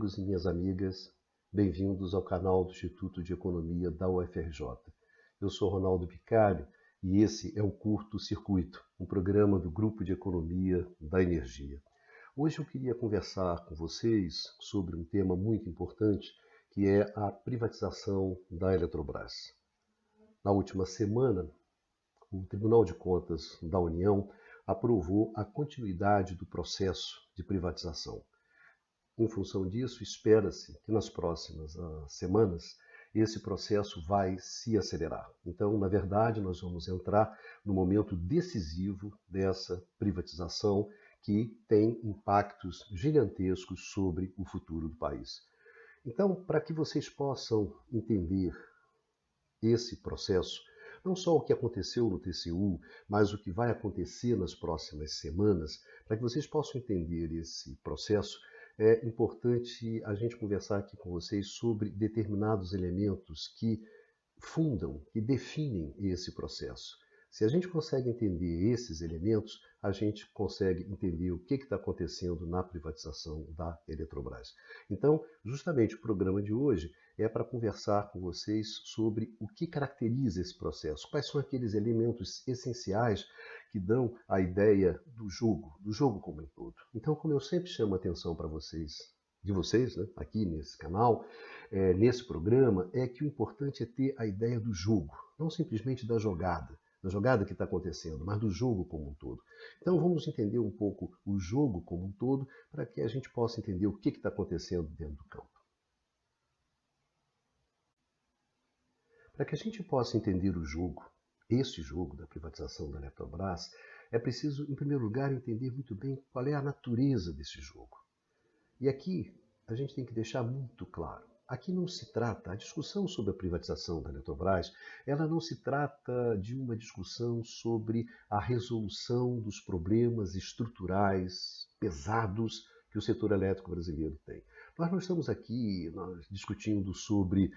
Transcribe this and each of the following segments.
amigos e minhas amigas, bem-vindos ao canal do Instituto de Economia da UFRJ. Eu sou Ronaldo Picalho e esse é o Curto Circuito, um programa do Grupo de Economia da Energia. Hoje eu queria conversar com vocês sobre um tema muito importante, que é a privatização da Eletrobras. Na última semana, o Tribunal de Contas da União aprovou a continuidade do processo de privatização. Em função disso, espera-se que nas próximas semanas esse processo vai se acelerar. Então, na verdade, nós vamos entrar no momento decisivo dessa privatização que tem impactos gigantescos sobre o futuro do país. Então, para que vocês possam entender esse processo, não só o que aconteceu no TCU, mas o que vai acontecer nas próximas semanas, para que vocês possam entender esse processo, é importante a gente conversar aqui com vocês sobre determinados elementos que fundam, que definem esse processo. Se a gente consegue entender esses elementos, a gente consegue entender o que está acontecendo na privatização da Eletrobras. Então, justamente o programa de hoje é para conversar com vocês sobre o que caracteriza esse processo, quais são aqueles elementos essenciais que dão a ideia do jogo como um todo. Então, como eu sempre chamo a atenção para vocês, né, aqui nesse canal, nesse programa, é que o importante é ter a ideia do jogo, não simplesmente da jogada que está acontecendo, mas do jogo como um todo. Então vamos entender um pouco o jogo como um todo para que a gente possa entender o que está acontecendo dentro do campo. Para que a gente possa entender o jogo, esse jogo da privatização da Eletrobras, é preciso, em primeiro lugar, entender muito bem qual é a natureza desse jogo. E aqui a gente tem que deixar muito claro. Aqui não se trata, a discussão sobre a privatização da Eletrobras, ela não se trata de uma discussão sobre a resolução dos problemas estruturais pesados que o setor elétrico brasileiro tem. Nós não estamos aqui discutindo sobre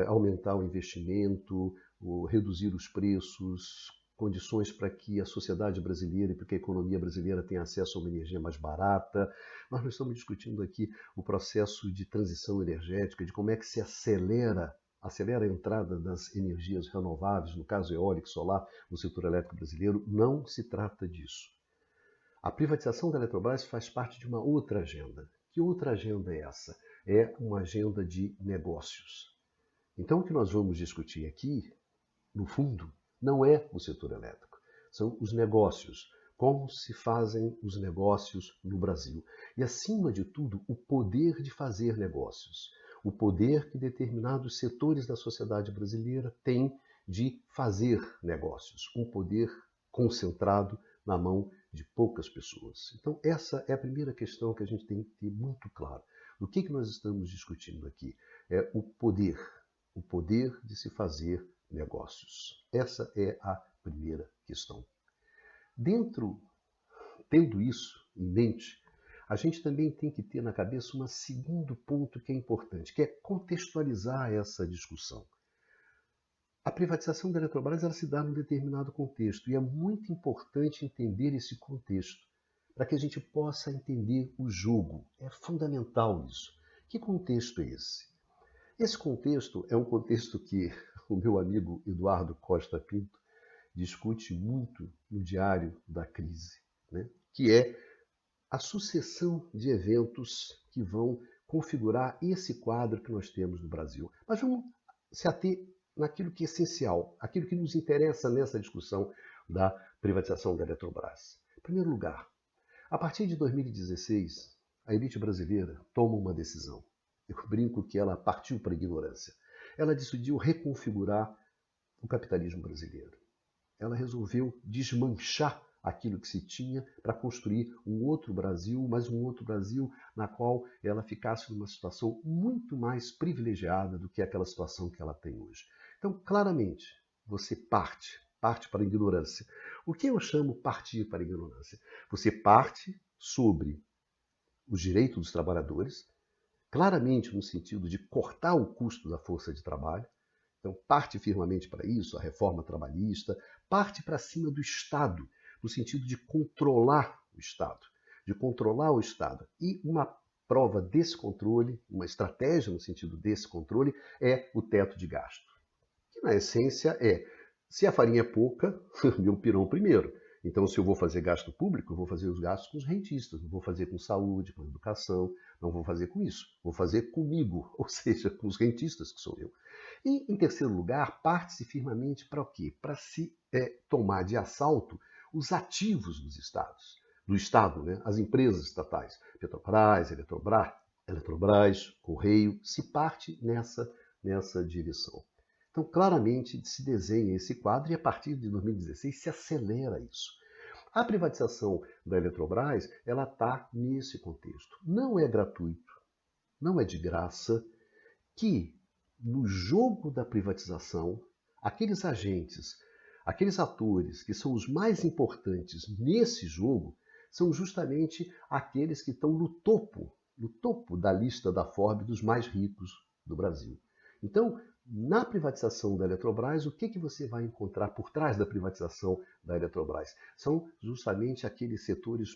aumentar o investimento, reduzir os preços, condições para que a sociedade brasileira e para que a economia brasileira tenha acesso a uma energia mais barata. Nós não estamos discutindo aqui o processo de transição energética, de como é que se acelera a entrada das energias renováveis, no caso eólico e solar, no setor elétrico brasileiro. Não se trata disso. A privatização da Eletrobras faz parte de uma outra agenda. Que outra agenda é essa? É uma agenda de negócios. Então, o que nós vamos discutir aqui, no fundo, não é o setor elétrico, são os negócios, como se fazem os negócios no Brasil. E, acima de tudo, o poder de fazer negócios, o poder que determinados setores da sociedade brasileira têm de fazer negócios, um poder concentrado na mão de poucas pessoas. Então, essa é a primeira questão que a gente tem que ter muito claro. O que nós estamos discutindo aqui? É o poder de se fazer negócios. Essa é a primeira questão. Tendo isso em mente, a gente também tem que ter na cabeça um segundo ponto que é importante, que é contextualizar essa discussão. A privatização da Eletrobras ela se dá num determinado contexto e é muito importante entender esse contexto para que a gente possa entender o jogo. É fundamental isso. Que contexto é esse? Esse contexto é um contexto que o meu amigo Eduardo Costa Pinto discute muito no Diário da Crise, né? Que é a sucessão de eventos que vão configurar esse quadro que nós temos no Brasil. Mas vamos se ater naquilo que é essencial, aquilo que nos interessa nessa discussão da privatização da Eletrobras. Em primeiro lugar, a partir de 2016, a elite brasileira toma uma decisão. Eu brinco que ela partiu para a ignorância. Ela decidiu reconfigurar o capitalismo brasileiro. Ela resolveu desmanchar aquilo que se tinha para construir um outro Brasil, mas um outro Brasil na qual ela ficasse numa situação muito mais privilegiada do que aquela situação que ela tem hoje. Então, claramente, você parte para a ignorância. O que eu chamo partir para a ignorância? Você parte sobre os direitos dos trabalhadores, claramente no sentido de cortar o custo da força de trabalho. Então, parte firmemente para isso, a reforma trabalhista, parte para cima do Estado, no sentido de controlar o Estado. E uma prova desse controle, uma estratégia no sentido desse controle, é o teto de gasto. Que na essência é, se a farinha é pouca, meu pirão primeiro. Então, se eu vou fazer gasto público, eu vou fazer os gastos com os rentistas, não vou fazer com saúde, com educação, não vou fazer com isso. Vou fazer comigo, ou seja, com os rentistas, que sou eu. E, em terceiro lugar, parte-se firmemente para o quê? Para se tomar de assalto os ativos dos estados. Do Estado, né? As empresas estatais, Petrobras, Eletrobras, Correio, se parte nessa direção. Então, claramente se desenha esse quadro e a partir de 2016 se acelera isso. A privatização da Eletrobras, ela está nesse contexto. Não é gratuito, não é de graça, que no jogo da privatização, aqueles agentes, aqueles atores que são os mais importantes nesse jogo, são justamente aqueles que estão no topo da lista da Forbes dos mais ricos do Brasil. Então, na privatização da Eletrobras, o que você vai encontrar por trás da privatização da Eletrobras? São justamente aqueles setores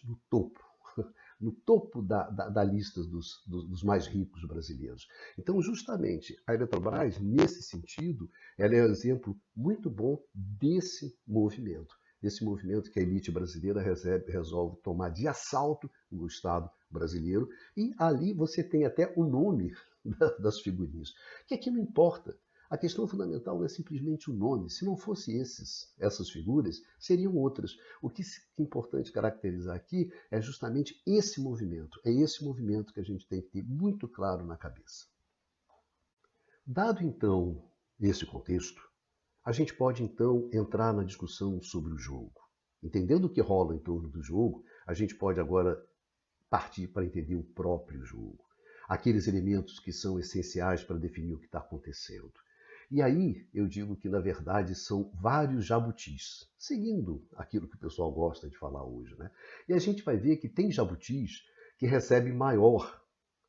no topo da lista dos mais ricos brasileiros. Então, justamente, a Eletrobras, nesse sentido, ela é um exemplo muito bom desse movimento que a elite brasileira resolve tomar de assalto o Estado brasileiro, e ali você tem até o nome das figurinhas, que aqui não importa. A questão fundamental não é simplesmente o nome. Se não fosse essas figuras, seriam outras. O que é importante caracterizar aqui é justamente esse movimento. É esse movimento que a gente tem que ter muito claro na cabeça. Dado, então, esse contexto, a gente pode, então, entrar na discussão sobre o jogo. Entendendo o que rola em torno do jogo, a gente pode agora partir para entender o próprio jogo. Aqueles elementos que são essenciais para definir o que está acontecendo. E aí eu digo que, na verdade, são vários jabutis, seguindo aquilo que o pessoal gosta de falar hoje, né? E a gente vai ver que tem jabutis que recebem maior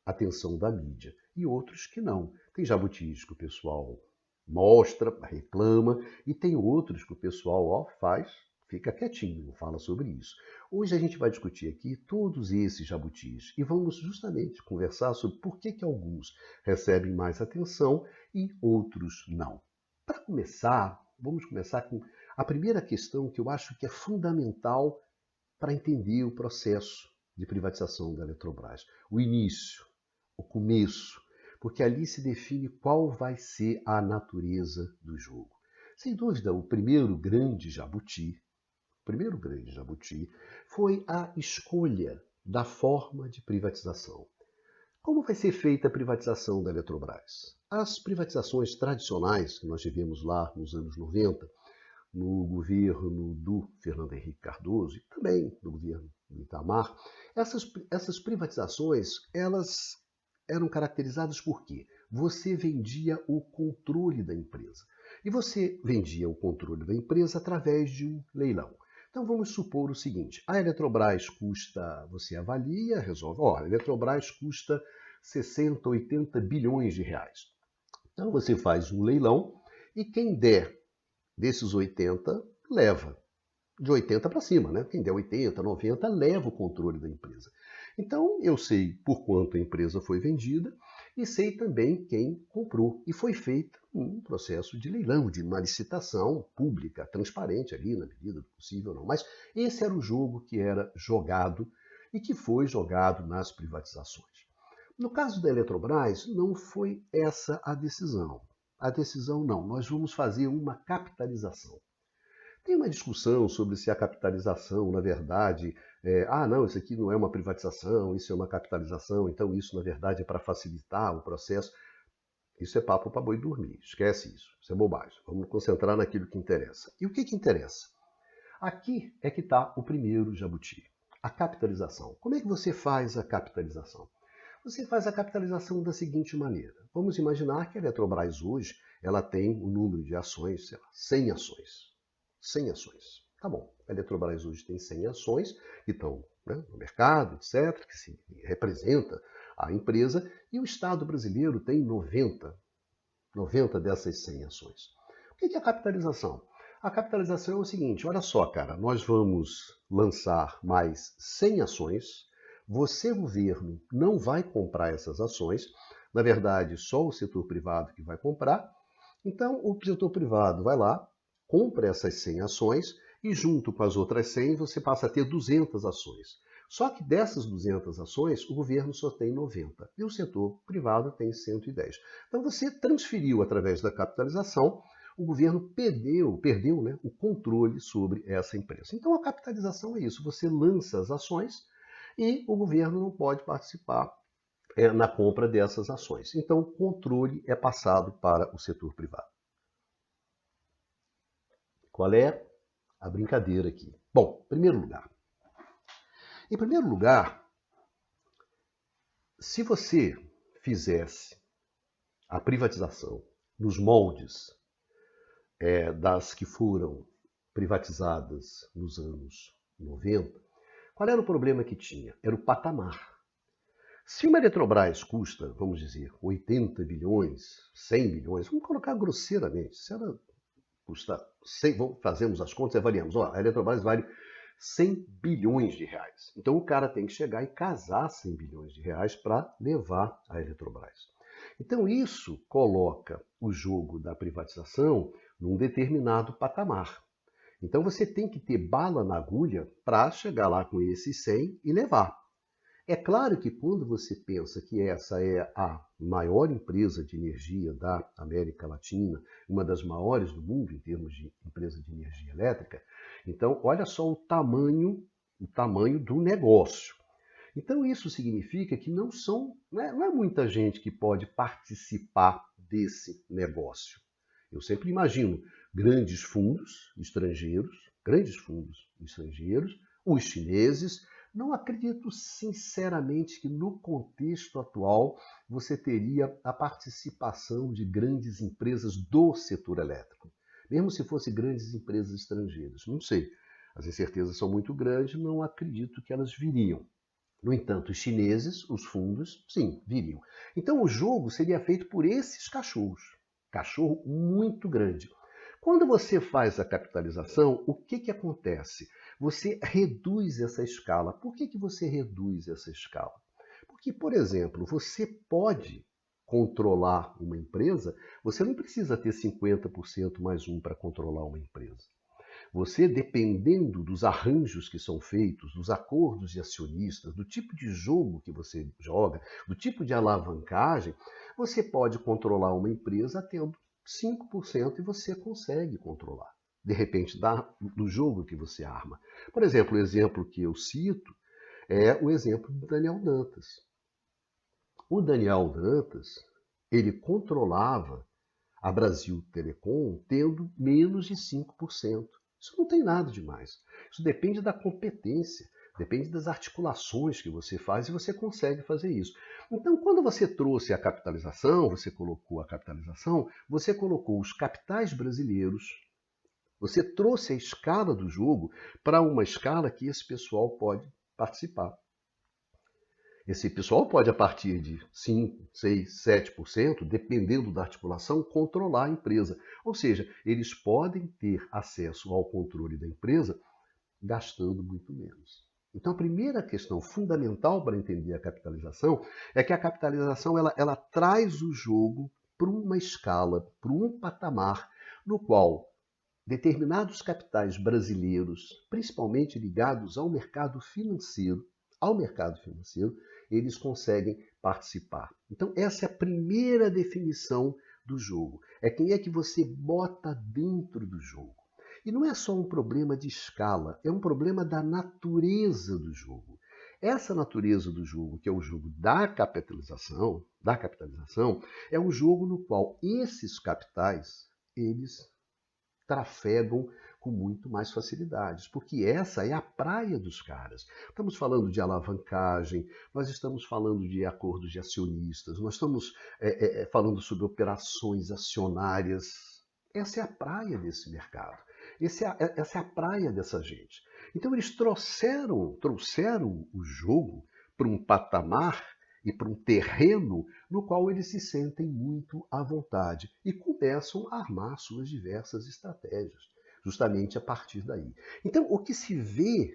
atenção da mídia e outros que não. Tem jabutis que o pessoal mostra, reclama, e tem outros que o pessoal fica quietinho, não fala sobre isso. Hoje a gente vai discutir aqui todos esses jabutis e vamos justamente conversar sobre por que alguns recebem mais atenção e outros não. Para começar, vamos começar com a primeira questão que eu acho que é fundamental para entender o processo de privatização da Eletrobras. O início, o começo, porque ali se define qual vai ser a natureza do jogo. Sem dúvida, o primeiro grande jabuti foi a escolha da forma de privatização. Como vai ser feita a privatização da Eletrobras? As privatizações tradicionais que nós tivemos lá nos anos 90, no governo do Fernando Henrique Cardoso e também no governo do Itamar, essas privatizações, elas eram caracterizadas por quê? Você vendia o controle da empresa. E você vendia o controle da empresa através de um leilão. Então vamos supor o seguinte, a Eletrobras custa, você avalia, resolve, a Eletrobras custa 60, 80 bilhões de reais. Então você faz um leilão e quem der desses 80, leva. De 80 para cima, né? Quem der 80, 90, leva o controle da empresa. Então eu sei por quanto a empresa foi vendida e sei também quem comprou. E foi feito um processo de leilão, de uma licitação pública, transparente ali, na medida do possível não. Mas esse era o jogo que era jogado e que foi jogado nas privatizações. No caso da Eletrobras, não foi essa a decisão. A decisão não, nós vamos fazer uma capitalização. Tem uma discussão sobre se a capitalização, na verdade, não, isso aqui não é uma privatização, isso é uma capitalização, então isso, na verdade, é para facilitar o processo. Isso é papo para boi dormir, esquece isso, isso é bobagem. Vamos nos concentrar naquilo que interessa. E o que interessa? Aqui é que está o primeiro jabuti, a capitalização. Como é que você faz a capitalização? Você faz a capitalização da seguinte maneira. Vamos imaginar que a Eletrobras hoje ela tem um número de ações, sei lá, 100 ações. 100 ações. Tá bom, a Eletrobras hoje tem 100 ações que estão no mercado, etc., que se representa a empresa, e o Estado brasileiro tem 90 dessas 100 ações. O que é a capitalização? A capitalização é o seguinte, olha só, cara, nós vamos lançar mais 100 ações Você, governo, não vai comprar essas ações. Na verdade, só o setor privado que vai comprar. Então, o setor privado vai lá, compra essas 100 ações e junto com as outras 100 você passa a ter 200 ações. Só que dessas 200 ações, o governo só tem 90 e o setor privado tem 110. Então você transferiu através da capitalização, o governo perdeu, né, o controle sobre essa empresa. Então a capitalização é isso, você lança as ações e o governo não pode participar na compra dessas ações. Então o controle é passado para o setor privado. Qual é a brincadeira aqui? Bom, em primeiro lugar, se você fizesse a privatização nos moldes das que foram privatizadas nos anos 90, qual era o problema que tinha? Era o patamar. Se uma Eletrobras custa, vamos dizer, 80 bilhões, 100 bilhões, vamos colocar grosseiramente, se ela custa 100, fazemos as contas e avaliamos, a Eletrobras vale 100 bilhões de reais. Então o cara tem que chegar e casar 100 bilhões de reais para levar a Eletrobras. Então isso coloca o jogo da privatização num determinado patamar. Então você tem que ter bala na agulha para chegar lá com esses 100 e levar. É claro que quando você pensa que essa é a maior empresa de energia da América Latina, uma das maiores do mundo em termos de empresa de energia elétrica, então olha só o tamanho do negócio. Então isso significa que não é muita gente que pode participar desse negócio. Eu sempre imagino grandes fundos estrangeiros, os chineses. Não acredito sinceramente que no contexto atual você teria a participação de grandes empresas do setor elétrico, mesmo se fossem grandes empresas estrangeiras. Não sei, as incertezas são muito grandes, não acredito que elas viriam. No entanto, os chineses, os fundos, sim, viriam. Então o jogo seria feito por esses cachorros. Cachorro muito grande. Quando você faz a capitalização, o que acontece? Você reduz essa escala. Por que você reduz essa escala? Porque, por exemplo, você pode controlar uma empresa, você não precisa ter 50% mais um para controlar uma empresa. Você, dependendo dos arranjos que são feitos, dos acordos de acionistas, do tipo de jogo que você joga, do tipo de alavancagem, você pode controlar uma empresa tendo 5% e você consegue controlar. De repente, do jogo que você arma. Por exemplo, o exemplo que eu cito é o exemplo do Daniel Dantas. O Daniel Dantas, ele controlava a Brasil Telecom tendo menos de 5%. Isso não tem nada demais. Isso depende da competência, depende das articulações que você faz e você consegue fazer isso. Então, quando você trouxe a capitalização, você colocou os capitais brasileiros, você trouxe a escala do jogo para uma escala que esse pessoal pode participar. Esse pessoal pode, a partir de 5, 6, 7%, dependendo da articulação, controlar a empresa. Ou seja, eles podem ter acesso ao controle da empresa gastando muito menos. Então, a primeira questão fundamental para entender a capitalização é que a capitalização ela traz o jogo para uma escala, para um patamar no qual determinados capitais brasileiros, principalmente ligados ao mercado financeiro, eles conseguem participar. Então, essa é a primeira definição do jogo. É quem é que você bota dentro do jogo. E não é só um problema de escala, é um problema da natureza do jogo. Essa natureza do jogo, que é o jogo da capitalização, é um jogo no qual esses capitais, eles trafegam com muito mais facilidades, porque essa é a praia dos caras. Estamos falando de alavancagem, nós estamos falando de acordos de acionistas, nós estamos falando sobre operações acionárias. Essa é a praia desse mercado. Essa é a praia dessa gente. Então eles trouxeram o jogo para um patamar e para um terreno no qual eles se sentem muito à vontade e começam a armar suas diversas estratégias, justamente a partir daí. Então, o que se vê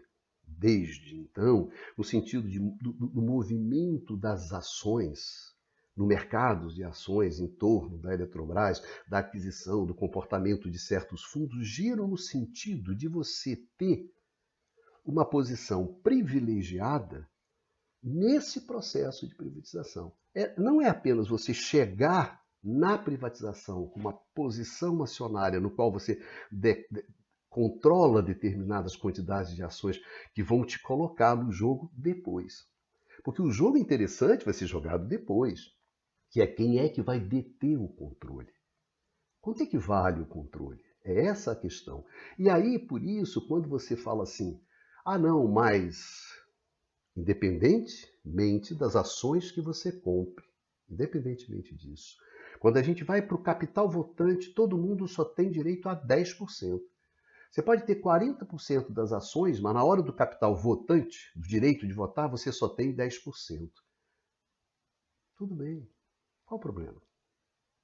desde então, no sentido do movimento das ações no mercado de ações em torno da Eletrobras, da aquisição, do comportamento de certos fundos, giram no sentido de você ter uma posição privilegiada nesse processo de privatização. Não é apenas você chegar na privatização com uma posição acionária no qual você controla determinadas quantidades de ações que vão te colocar no jogo depois. Porque o jogo interessante vai ser jogado depois, que é quem é que vai deter o controle. Quanto é que vale o controle? É essa a questão. E aí, por isso, quando você fala assim, não, mas independentemente das ações que você compre, independentemente disso, quando a gente vai para o capital votante, todo mundo só tem direito a 10%. Você pode ter 40% das ações, mas na hora do capital votante, do direito de votar, você só tem 10%. Tudo bem. Qual o problema?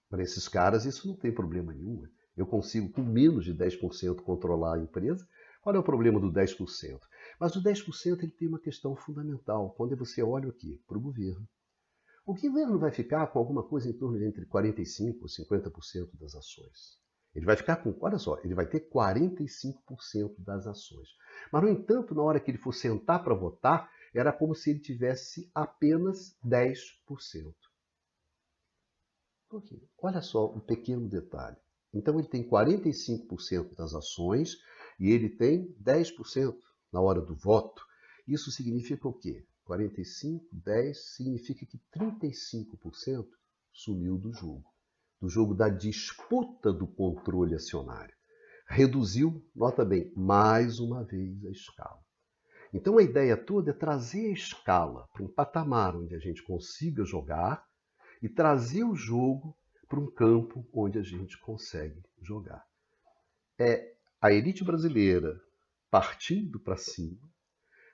Para esses caras, isso não tem problema nenhum. Eu consigo, com menos de 10%, controlar a empresa. Qual é o problema do 10%? Mas o 10% ele tem uma questão fundamental. Quando você olha aqui para o governo, o governo vai ficar com alguma coisa em torno de entre 45% e 50% das ações. Ele vai ficar com, olha só, ele vai ter 45% das ações. Mas, no entanto, na hora que ele for sentar para votar, era como se ele tivesse apenas 10%. Por quê? Olha só um pequeno detalhe. Então, ele tem 45% das ações e ele tem 10% na hora do voto. Isso significa o quê? 45, 10, significa que 35% sumiu do jogo da disputa do controle acionário. Reduziu, nota bem, mais uma vez a escala. Então a ideia toda é trazer a escala para um patamar onde a gente consiga jogar e trazer o jogo para um campo onde a gente consegue jogar. É a elite brasileira partindo para cima,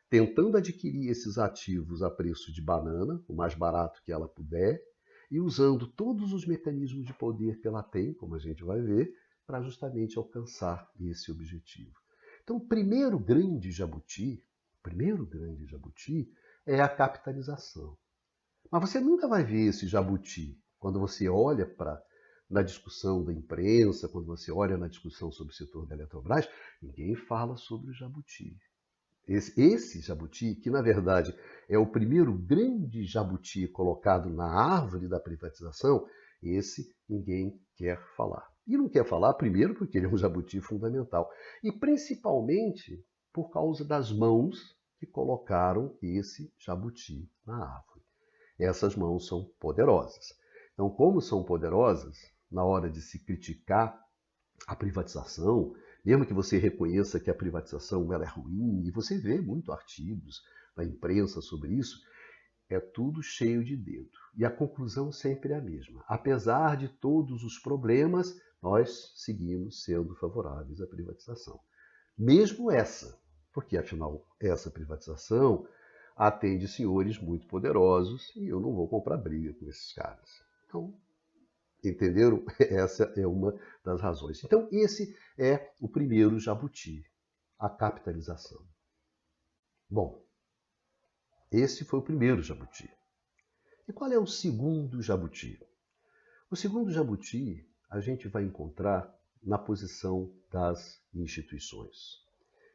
tentando adquirir esses ativos a preço de banana, o mais barato que ela puder, e usando todos os mecanismos de poder que ela tem, como a gente vai ver, para justamente alcançar esse objetivo. Então, o primeiro grande jabuti é a capitalização. Mas você nunca vai ver esse jabuti quando você olha na discussão da imprensa, quando você olha na discussão sobre o setor da Eletrobras, ninguém fala sobre o jabuti. Esse jabuti, que na verdade é o primeiro grande jabuti colocado na árvore da privatização, esse ninguém quer falar. E não quer falar, primeiro, porque ele é um jabuti fundamental, e principalmente por causa das mãos que colocaram esse jabuti na árvore. Essas mãos são poderosas. Então, como são poderosas, na hora de se criticar a privatização, mesmo que você reconheça que a privatização ela é ruim, e você vê muitos artigos na imprensa sobre isso, é tudo cheio de dedo. E a conclusão sempre é a mesma. Apesar de todos os problemas, nós seguimos sendo favoráveis à privatização. Mesmo essa, porque afinal essa privatização atende senhores muito poderosos e eu não vou comprar briga com esses caras. Então, entenderam? Essa é uma das razões. Então, esse é o primeiro jabuti, a capitalização. Bom, esse foi o primeiro jabuti. E qual é o segundo jabuti? O segundo jabuti a gente vai encontrar na posição das instituições.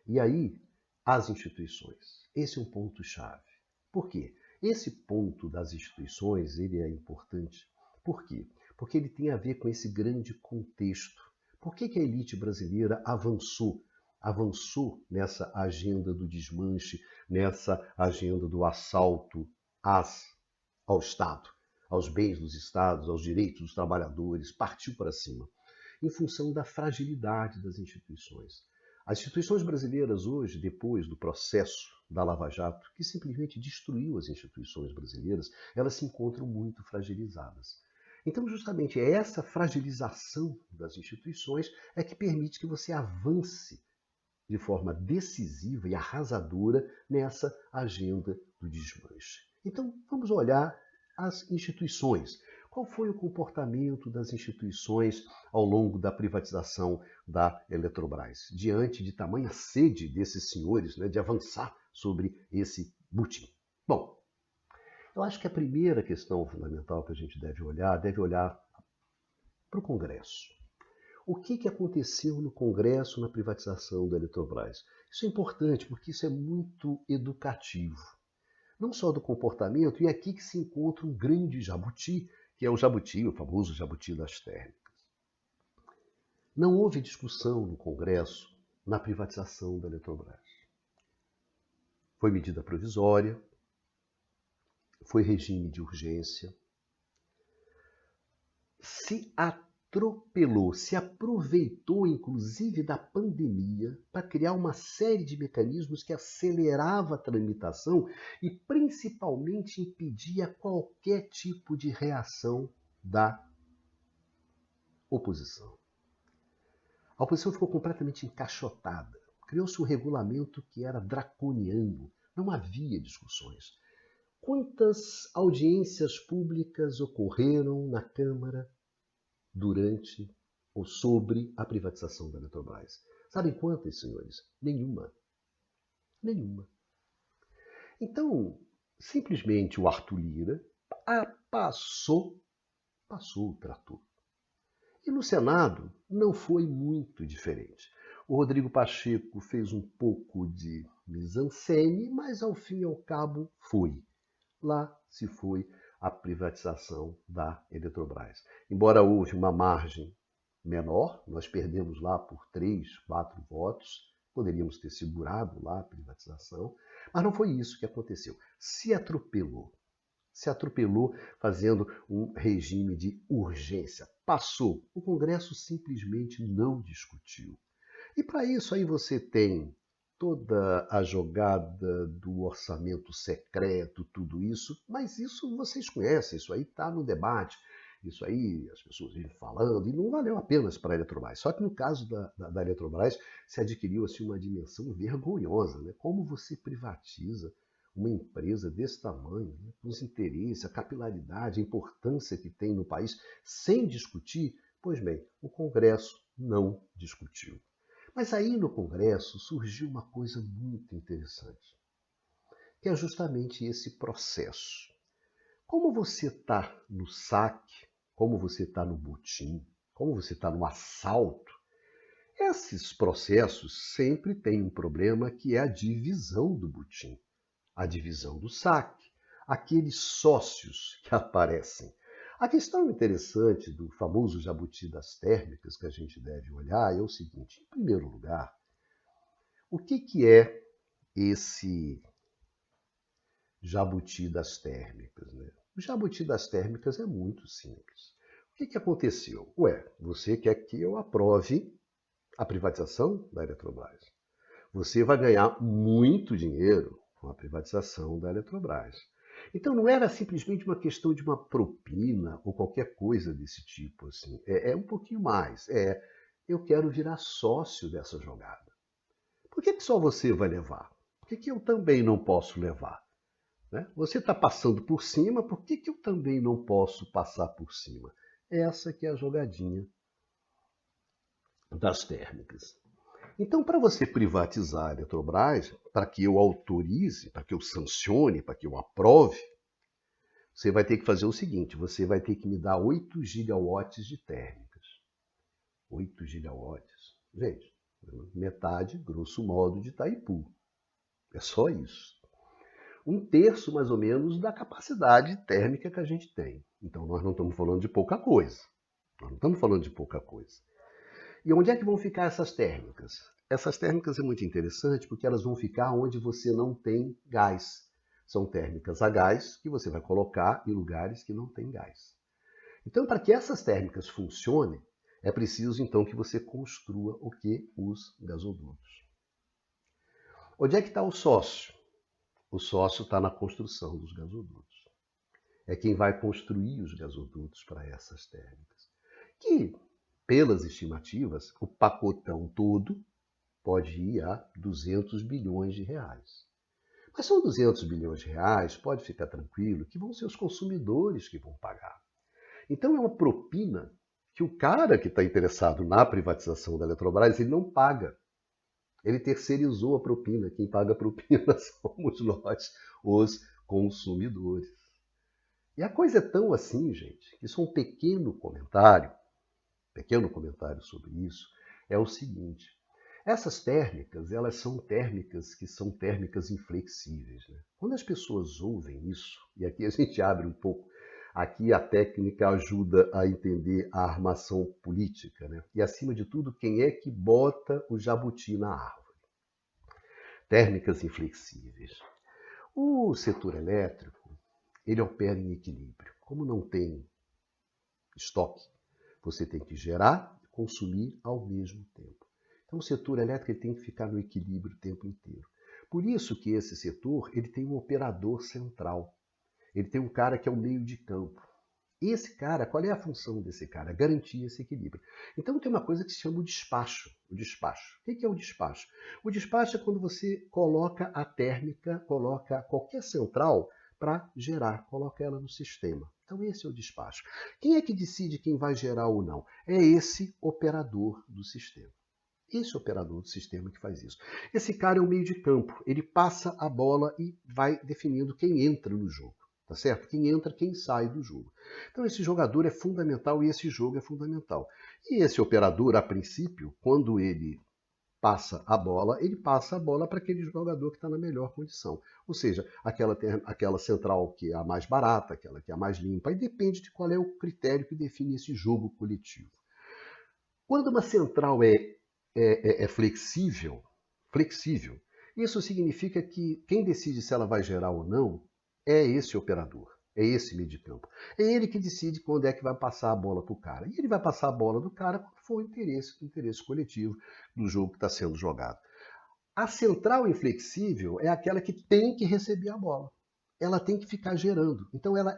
E aí, as instituições. Esse é um ponto-chave. Por quê? Esse ponto das instituições ele é importante. Por quê? Porque ele tem a ver com esse grande contexto. Por que a elite brasileira avançou? Avançou nessa agenda do desmanche, nessa agenda do assalto ao Estado, aos bens dos Estados, aos direitos dos trabalhadores, partiu para cima, em função da fragilidade das instituições. As instituições brasileiras hoje, depois do processo da Lava Jato, que simplesmente destruiu as instituições brasileiras, elas se encontram muito fragilizadas. Então, justamente, essa fragilização das instituições é que permite que você avance de forma decisiva e arrasadora nessa agenda do desmanche. Então, vamos olhar as instituições. Qual foi o comportamento das instituições ao longo da privatização da Eletrobras? Diante de tamanha sede desses senhores, de avançar sobre esse butim. Bom, eu acho que a primeira questão fundamental que a gente deve olhar para o Congresso. O que aconteceu no Congresso na privatização da Eletrobras? Isso é importante porque isso é muito educativo. Não só do comportamento, e aqui que se encontra um grande jabuti, que é o jabuti, o famoso jabuti das térmicas. Não houve discussão no Congresso na privatização da Eletrobras. Foi medida provisória, foi regime de urgência, se atropelou, se aproveitou inclusive da pandemia para criar uma série de mecanismos que acelerava a tramitação e principalmente impedia qualquer tipo de reação da oposição. A oposição ficou completamente encaixotada. Criou-se um regulamento que era draconiano, não havia discussões. Quantas audiências públicas ocorreram na Câmara durante ou sobre a privatização da Eletrobras? Sabem quantas, senhores? Nenhuma. Nenhuma. Então, simplesmente o Arthur Lira passou o trator. E no Senado não foi muito diferente. O Rodrigo Pacheco fez um pouco de mise-en-scène, mas ao fim e ao cabo foi. Lá se foi a privatização da Eletrobras. Embora houve uma margem menor, nós perdemos lá por 3, 4 votos, poderíamos ter segurado lá a privatização, mas não foi isso que aconteceu. Se atropelou fazendo um regime de urgência. Passou. O Congresso simplesmente não discutiu. E para isso aí você tem toda a jogada do orçamento secreto, tudo isso, mas isso vocês conhecem, isso aí está no debate, isso aí as pessoas vivem falando, e não valeu apenas para a Eletrobras. Só que no caso da Eletrobras se adquiriu assim, uma dimensão vergonhosa, né? Como você privatiza uma empresa desse tamanho, né, com os interesses, a capilaridade, a importância que tem no país, sem discutir? Pois bem, o Congresso não discutiu. Mas aí no Congresso surgiu uma coisa muito interessante, que é justamente esse processo. Como você está no saque, como você está no butim, como você está no assalto, esses processos sempre têm um problema que é a divisão do butim. A divisão do saque, aqueles sócios que aparecem. A questão interessante do famoso jabuti das térmicas que a gente deve olhar é o seguinte: em primeiro lugar, o que é esse jabuti das térmicas, né? O jabuti das térmicas é muito simples. O que aconteceu? Você quer que eu aprove a privatização da Eletrobras. Você vai ganhar muito dinheiro com a privatização da Eletrobras. Então não era simplesmente uma questão de uma propina ou qualquer coisa desse tipo. Assim. É um pouquinho mais. Eu quero virar sócio dessa jogada. Por que só você vai levar? Por que eu também não posso levar? Né? Você está passando por cima, por que eu também não posso passar por cima? Essa que é a jogadinha das térmicas. Então, para você privatizar a Eletrobras, para que eu autorize, para que eu sancione, para que eu aprove, você vai ter que fazer o seguinte, você vai ter que me dar 8 gigawatts de térmicas. 8 gigawatts. Gente, metade, grosso modo, de Itaipu. É só isso. 1/3, mais ou menos, da capacidade térmica que a gente tem. Então, nós não estamos falando de pouca coisa. Nós não estamos falando de pouca coisa. E onde é que vão ficar essas térmicas? Essas térmicas é muito interessante porque elas vão ficar onde você não tem gás. São térmicas a gás que você vai colocar em lugares que não tem gás. Então, para que essas térmicas funcionem, é preciso então que você construa o que? Os gasodutos. Onde é que está o sócio? O sócio está na construção dos gasodutos. É quem vai construir os gasodutos para essas térmicas. Que, pelas estimativas, o pacotão todo pode ir a 200 bilhões de reais. Mas são 200 bilhões de reais, pode ficar tranquilo, que vão ser os consumidores que vão pagar. Então é uma propina que o cara que está interessado na privatização da Eletrobras, ele não paga. Ele terceirizou a propina. Quem paga a propina somos nós, os consumidores. E a coisa é tão assim, gente, que só um pequeno comentário sobre isso, é o seguinte. Essas térmicas, elas são térmicas que são térmicas inflexíveis, né? Quando as pessoas ouvem isso, e aqui a gente abre um pouco, aqui a técnica ajuda a entender a armação política, né? E acima de tudo, quem é que bota o jabuti na árvore? Térmicas inflexíveis. O setor elétrico, ele opera em equilíbrio. Como não tem estoque, você tem que gerar e consumir ao mesmo tempo. Então o setor elétrico ele tem que ficar no equilíbrio o tempo inteiro. Por isso que esse setor ele tem um operador central. Ele tem um cara que é o meio de campo. E esse cara, qual é a função desse cara? Garantir esse equilíbrio. Então tem uma coisa que se chama o despacho. O despacho. O que é o despacho? O despacho é quando você coloca a térmica, coloca qualquer central para gerar, coloca ela no sistema. Então esse é o despacho. Quem é que decide quem vai gerar ou não? É esse operador do sistema. Esse operador do sistema que faz isso. Esse cara é o meio de campo. Ele passa a bola e vai definindo quem entra no jogo. Tá certo? Quem entra, quem sai do jogo. Então esse jogador é fundamental e esse jogo é fundamental. E esse operador, a princípio, quando ele passa a bola, ele passa a bola para aquele jogador que está na melhor condição. Ou seja, aquela central que é a mais barata, aquela que é a mais limpa, e depende de qual é o critério que define esse jogo coletivo. Quando uma central é flexível, isso significa que quem decide se ela vai gerar ou não é esse operador, é esse meio de campo. É ele que decide quando é que vai passar a bola para o cara. E ele vai passar a bola do cara quando for o interesse coletivo do jogo que está sendo jogado. A central inflexível é aquela que tem que receber a bola. Ela tem que ficar gerando. Então ela...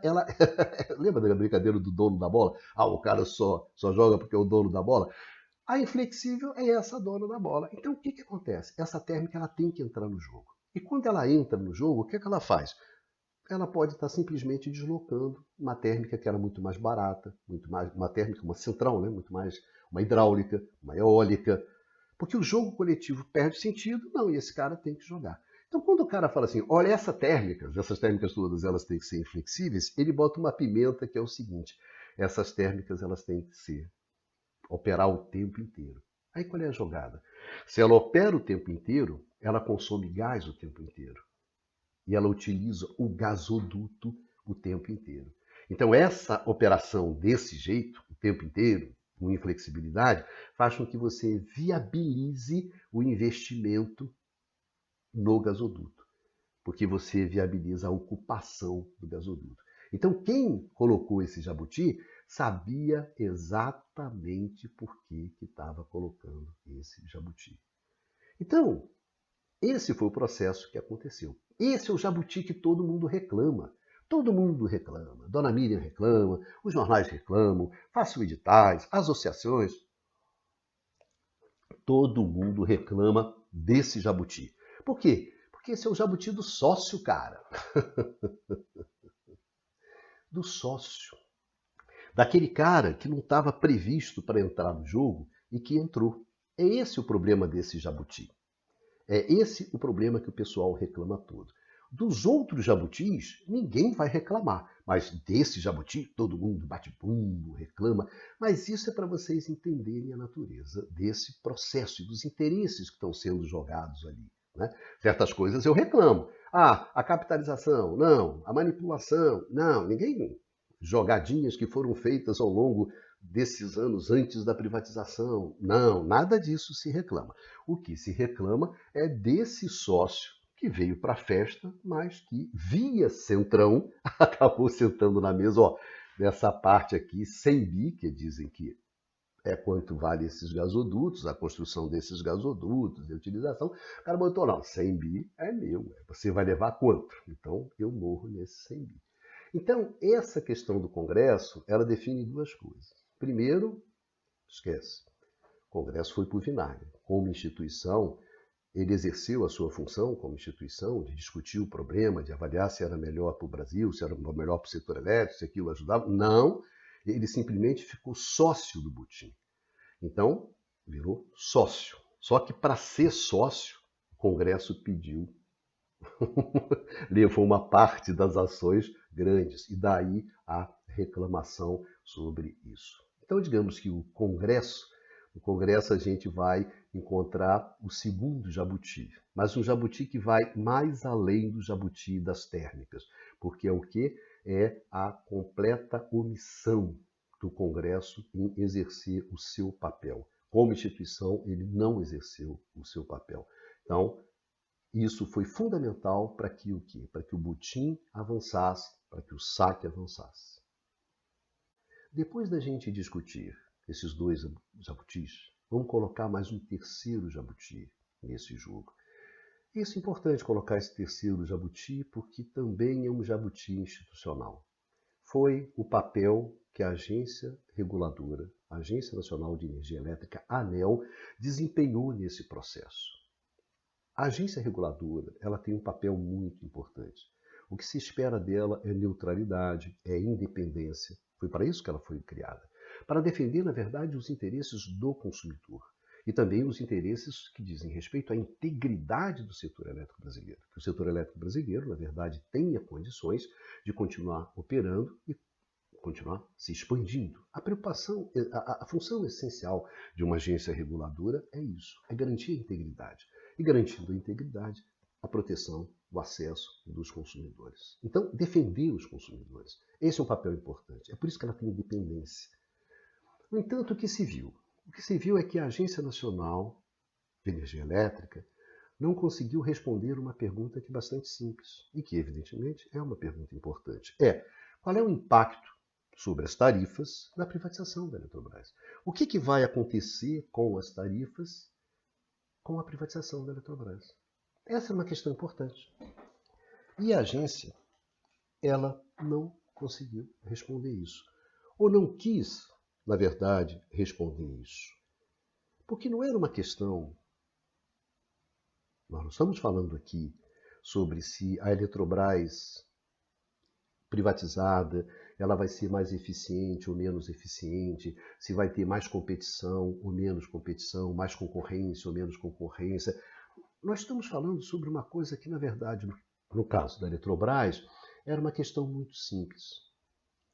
Lembra da brincadeira do dono da bola? Ah, o cara só joga porque é o dono da bola. A inflexível é essa dona da bola. Então o que acontece? Essa térmica ela tem que entrar no jogo. E quando ela entra no jogo, o que ela faz? Ela pode estar simplesmente deslocando uma térmica que era muito mais barata, uma térmica, uma central, né? Muito mais uma hidráulica, uma eólica, porque o jogo coletivo perde sentido, não, e esse cara tem que jogar. Então quando o cara fala assim, olha essas térmicas todas, elas têm que ser inflexíveis, ele bota uma pimenta que é o seguinte, essas térmicas elas têm que operar o tempo inteiro. Aí qual é a jogada? Se ela opera o tempo inteiro, ela consome gás o tempo inteiro. E ela utiliza o gasoduto o tempo inteiro. Então, essa operação desse jeito, o tempo inteiro, com inflexibilidade, faz com que você viabilize o investimento no gasoduto, porque você viabiliza a ocupação do gasoduto. Então, quem colocou esse jabuti sabia exatamente por que estava colocando esse jabuti. Então, esse foi o processo que aconteceu. Esse é o jabuti que todo mundo reclama. Todo mundo reclama. Dona Miriam reclama, os jornais reclamam, façam editais, associações. Todo mundo reclama desse jabuti. Por quê? Porque esse é o jabuti do sócio, cara. Do sócio. Daquele cara que não estava previsto para entrar no jogo e que entrou. É esse o problema desse jabuti. É esse o problema que o pessoal reclama todo. Dos outros jabutis, ninguém vai reclamar. Mas desse jabuti, todo mundo bate bumbo, reclama. Mas isso é para vocês entenderem a natureza desse processo e dos interesses que estão sendo jogados ali. Né? Certas coisas eu reclamo. Ah, a capitalização, não. A manipulação, não. Ninguém... Jogadinhas que foram feitas ao longo desses anos antes da privatização. Não, nada disso se reclama. O que se reclama é desse sócio que veio para a festa, mas que, via Centrão, acabou sentando na mesa, ó, dessa parte aqui, 100 bi, que dizem que é quanto vale esses gasodutos, a construção desses gasodutos, a utilização. O cara botou, não, 100 bi é meu, você vai levar quanto? Então, eu morro nesse 100 bi. Então, essa questão do Congresso, ela define duas coisas. Primeiro, esquece, o Congresso foi por vinagre. Como instituição, ele exerceu a sua função como instituição de discutir o problema, de avaliar se era melhor para o Brasil, se era melhor para o setor elétrico, se aquilo ajudava. Não, ele simplesmente ficou sócio do butim. Então, virou sócio. Só que para ser sócio, o Congresso pediu, levou uma parte das ações grandes, e daí a reclamação sobre isso. Então, digamos que no Congresso a gente vai encontrar o segundo jabuti, mas um jabuti que vai mais além do jabuti das térmicas, porque é o que? É a completa omissão do Congresso em exercer o seu papel. Como instituição, ele não exerceu o seu papel. Então, isso foi fundamental para que o quê? Para que o butim avançasse, para que o saque avançasse. Depois da gente discutir esses dois jabutis, vamos colocar mais um terceiro jabuti nesse jogo. Isso é importante colocar esse terceiro jabuti porque também é um jabuti institucional. Foi o papel que a agência reguladora, a Agência Nacional de Energia Elétrica, ANEEL, desempenhou nesse processo. A agência reguladora, ela tem um papel muito importante. O que se espera dela é neutralidade, é independência. Foi para isso que ela foi criada. Para defender, na verdade, os interesses do consumidor. E também os interesses que dizem respeito à integridade do setor elétrico brasileiro. Que o setor elétrico brasileiro, na verdade, tenha condições de continuar operando e continuar se expandindo. A preocupação, a função essencial de uma agência reguladora é isso, é garantir a integridade. E garantindo a integridade, a proteção, o acesso dos consumidores. Então, defender os consumidores. Esse é um papel importante. É por isso que ela tem independência. No entanto, o que se viu? O que se viu é que a Agência Nacional de Energia Elétrica não conseguiu responder uma pergunta que é bastante simples e que, evidentemente, é uma pergunta importante. Qual é o impacto sobre as tarifas da privatização da Eletrobras? O que vai acontecer com as tarifas com a privatização da Eletrobras? Essa é uma questão importante. E a agência, ela não conseguiu responder isso. Ou não quis, na verdade, responder isso. Porque não era uma questão. Nós não estamos falando aqui sobre se a Eletrobras privatizada, ela vai ser mais eficiente ou menos eficiente, se vai ter mais competição ou menos competição, mais concorrência ou menos concorrência. Nós estamos falando sobre uma coisa que, na verdade, no caso da Eletrobras, era uma questão muito simples.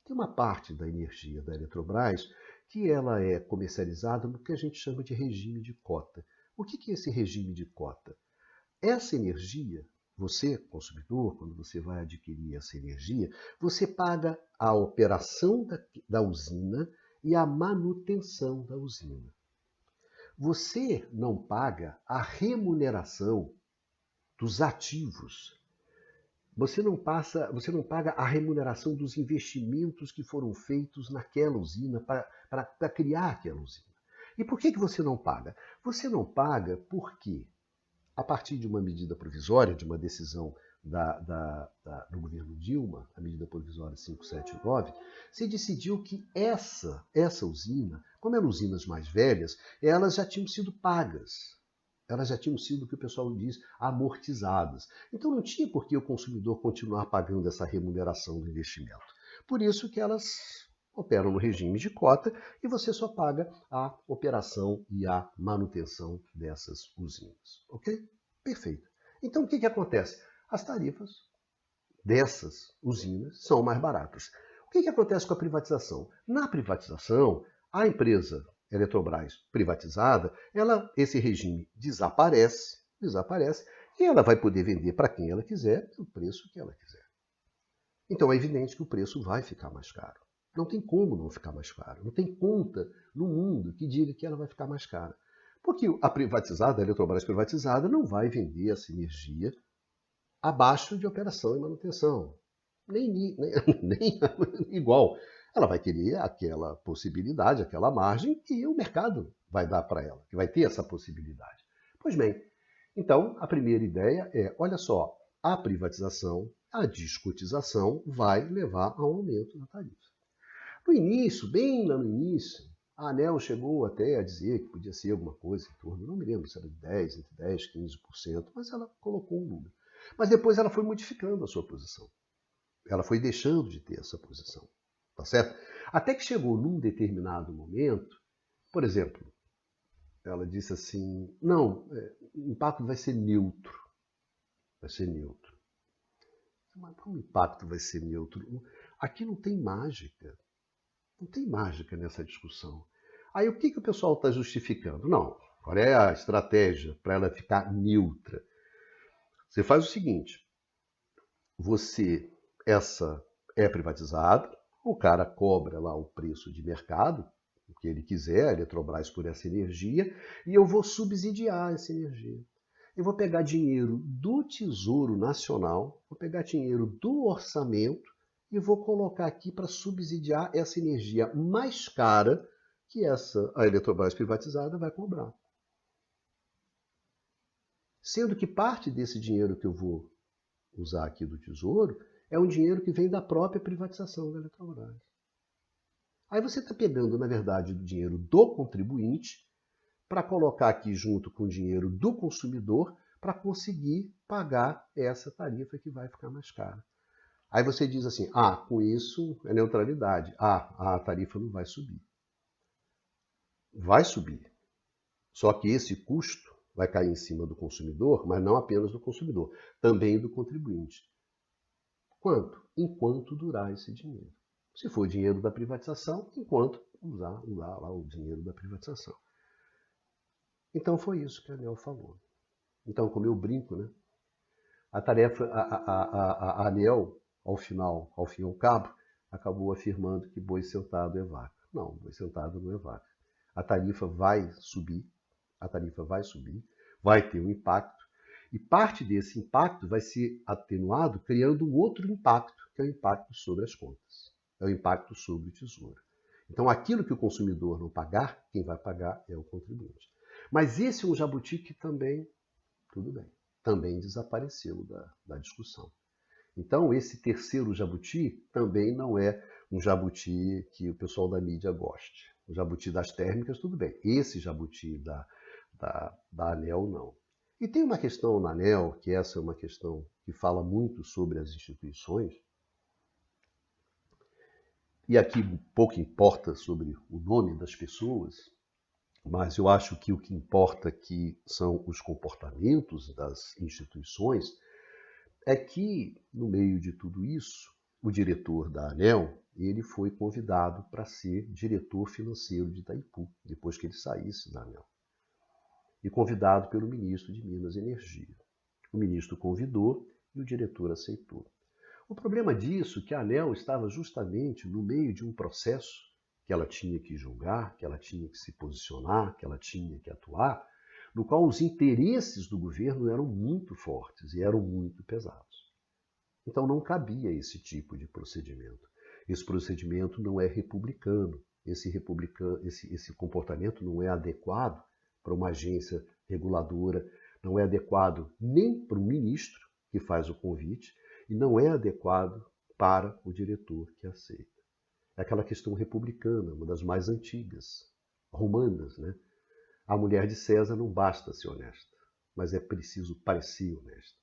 Tem uma parte da energia da Eletrobras que ela é comercializada no que a gente chama de regime de cota. O que é esse regime de cota? Essa energia, você, consumidor, quando você vai adquirir essa energia, você paga a operação da usina e a manutenção da usina. Você não paga a remuneração dos ativos. Você não paga a remuneração dos investimentos que foram feitos naquela usina para criar aquela usina. E por que você não paga? Você não paga porque, a partir de uma medida provisória, de uma decisão do governo Dilma, a medida provisória 579, se decidiu que essa usina, como eram usinas mais velhas, elas já tinham sido pagas. Elas já tinham sido, o que o pessoal diz, amortizadas. Então não tinha por que o consumidor continuar pagando essa remuneração do investimento. Por isso que elas operam no regime de cota e você só paga a operação e a manutenção dessas usinas. Ok? Perfeito. Então o que acontece? As tarifas dessas usinas são mais baratas. O que acontece com a privatização? Na privatização, a empresa Eletrobras privatizada, esse regime desaparece, e ela vai poder vender para quem ela quiser, pelo preço que ela quiser. Então é evidente que o preço vai ficar mais caro. Não tem como não ficar mais caro. Não tem conta no mundo que diga que ela vai ficar mais cara. Porque a Eletrobras privatizada, não vai vender essa energia abaixo de operação e manutenção. Nem igual. Ela vai querer aquela possibilidade, aquela margem que o mercado vai dar para ela, que vai ter essa possibilidade. Pois bem, então a primeira ideia é, olha só, a privatização, a descotização vai levar a um aumento da tarifa. No início, bem lá no início, a ANEEL chegou até a dizer que podia ser alguma coisa em torno, não me lembro se era de 10, entre 10 e 15%, mas ela colocou um número. Mas depois ela foi modificando a sua posição. Ela foi deixando de ter essa posição. Tá certo? Até que chegou num determinado momento, por exemplo, ela disse assim, não, o impacto vai ser neutro. Vai ser neutro. Mas como o impacto vai ser neutro? Aqui não tem mágica. Não tem mágica nessa discussão. Aí o que o pessoal está justificando? Não, qual é a estratégia para ela ficar neutra? Você faz o seguinte, essa é privatizada, o cara cobra lá o preço de mercado, o que ele quiser, a Eletrobras por essa energia, e eu vou subsidiar essa energia. Eu vou pegar dinheiro do Tesouro Nacional, vou pegar dinheiro do orçamento e vou colocar aqui para subsidiar essa energia mais cara que a Eletrobras privatizada vai cobrar. Sendo que parte desse dinheiro que eu vou usar aqui do Tesouro é um dinheiro que vem da própria privatização da Eletrobras. Aí você está pegando, na verdade, o dinheiro do contribuinte para colocar aqui junto com o dinheiro do consumidor para conseguir pagar essa tarifa que vai ficar mais cara. Aí você diz assim, com isso é neutralidade. A tarifa não vai subir. Vai subir. Só que esse custo vai cair em cima do consumidor, mas não apenas do consumidor, também do contribuinte. Quanto? Enquanto durar esse dinheiro. Se for dinheiro da privatização, enquanto usar lá o dinheiro da privatização. Então foi isso que a ANEEL falou. Então, como eu brinco, né? A tarefa, a ANEEL, ao fim e ao cabo, acabou afirmando que boi sentado é vaca. Não, boi sentado não é vaca. A tarifa vai subir, vai ter um impacto, e parte desse impacto vai ser atenuado criando um outro impacto, que é o impacto sobre as contas, é o impacto sobre o tesouro. Então, aquilo que o consumidor não pagar, quem vai pagar é o contribuinte. Mas esse é um jabuti que também, tudo bem, também desapareceu da discussão. Então, esse terceiro jabuti também não é um jabuti que o pessoal da mídia goste. O jabuti das térmicas, tudo bem. Esse jabuti da ANEEL, não. E tem uma questão na ANEEL, que essa é uma questão que fala muito sobre as instituições, e aqui pouco importa sobre o nome das pessoas, mas eu acho que o que importa aqui são os comportamentos das instituições, é que, no meio de tudo isso, o diretor da ANEEL, ele foi convidado para ser diretor financeiro de Itaipu, depois que ele saísse da ANEEL. E convidado pelo ministro de Minas e Energia. O ministro convidou e o diretor aceitou. O problema disso é que a ANEEL estava justamente no meio de um processo que ela tinha que julgar, que ela tinha que se posicionar, que ela tinha que atuar, no qual os interesses do governo eram muito fortes e eram muito pesados. Então não cabia esse tipo de procedimento. Esse procedimento não é republicano. Esse comportamento não é adequado para uma agência reguladora, não é adequado nem para o ministro que faz o convite e não é adequado para o diretor que aceita. É aquela questão republicana, uma das mais antigas, romanas, né? A mulher de César não basta ser honesta, mas é preciso parecer honesta.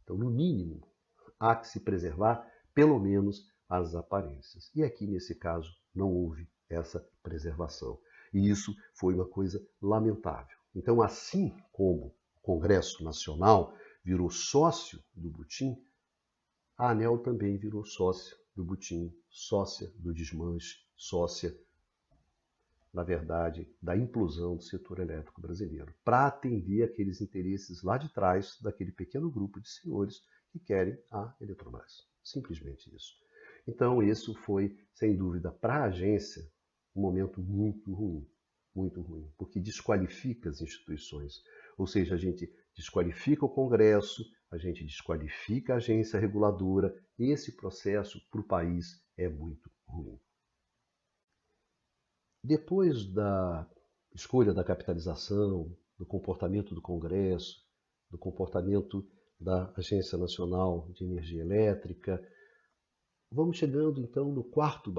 Então, no mínimo, há que se preservar, pelo menos, as aparências. E aqui, nesse caso, não houve essa preservação. E isso foi uma coisa lamentável. Então, assim como o Congresso Nacional virou sócio do Butim, a ANEEL também virou sócia do Butim, sócia do desmanche, sócia, na verdade, da implosão do setor elétrico brasileiro, para atender aqueles interesses lá de trás daquele pequeno grupo de senhores que querem a Eletrobras. Simplesmente isso. Então, isso foi, sem dúvida, para a agência, um momento muito ruim, porque desqualifica as instituições. Ou seja, a gente desqualifica o Congresso, a gente desqualifica a agência reguladora, e esse processo para o país é muito ruim. Depois da escolha da capitalização, do comportamento do Congresso, do comportamento da Agência Nacional de Energia Elétrica, vamos chegando então no quarto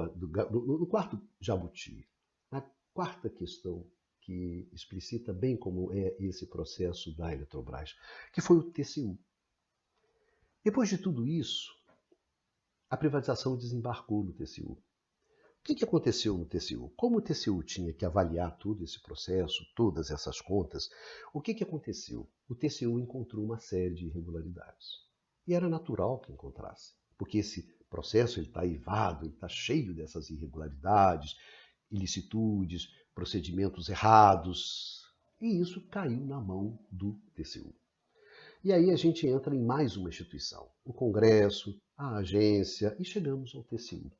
jabuti, a quarta questão que explicita bem como é esse processo da Eletrobras, que foi o TCU. Depois de tudo isso, a privatização desembarcou no TCU. O que aconteceu no TCU? Como o TCU tinha que avaliar todo esse processo, todas essas contas, o que aconteceu? O TCU encontrou uma série de irregularidades. E era natural que encontrasse, porque esse processo está eivado, ele está cheio dessas irregularidades, ilicitudes, procedimentos errados, e isso caiu na mão do TCU. E aí a gente entra em mais uma instituição, o Congresso, a agência, e chegamos ao TCU.